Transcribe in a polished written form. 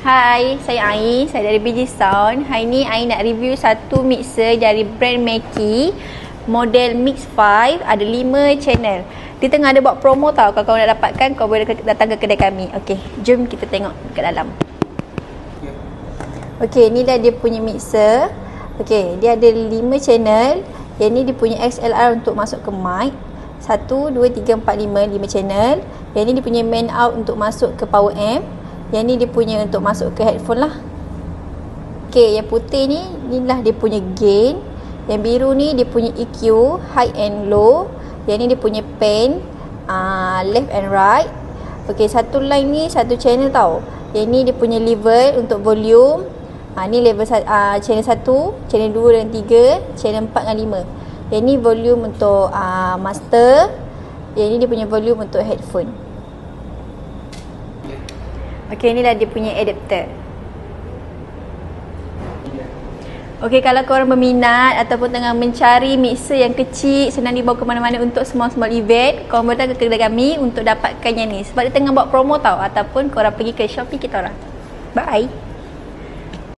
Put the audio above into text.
Hai, saya Ai, saya dari BG Sound. Hari ni Ai nak review satu mixer dari brand Mackie, model Mix 5, ada 5 channel. Dia tengah ada buat promo tau. Kalau kau nak dapatkan, kau boleh datang ke kedai kami. Okey, jom kita tengok kat dalam. Okey, ni dah dia punya mixer. Okey, dia ada 5 channel. Yang ni dia punya XLR untuk masuk ke mic. 1, 2, 3, 4, 5 channel. Yang ni dia punya main out untuk masuk ke power amp. Yang ni dia punya untuk masuk ke headphone lah. Okay, yang putih ni, inilah dia punya gain. Yang biru ni dia punya EQ, high and low. Yang ni dia punya pan, left and right. Okay, satu line ni satu channel tau. Yang ni dia punya level untuk volume. Ni level channel 1, channel 2 dan 3, channel 4 dan 5. Yang ni volume untuk master. Yang ni dia punya volume untuk headphone. Okey, inilah dia punya adapter. Okey, kalau korang berminat ataupun tengah mencari mixer yang kecil, senang dibawa ke mana-mana untuk small event, korang boleh datang ke kedai kami untuk dapatkan yang ni. Sebab dia tengah buat promo tau. Ataupun korang pergi ke Shopee kita orang. Bye.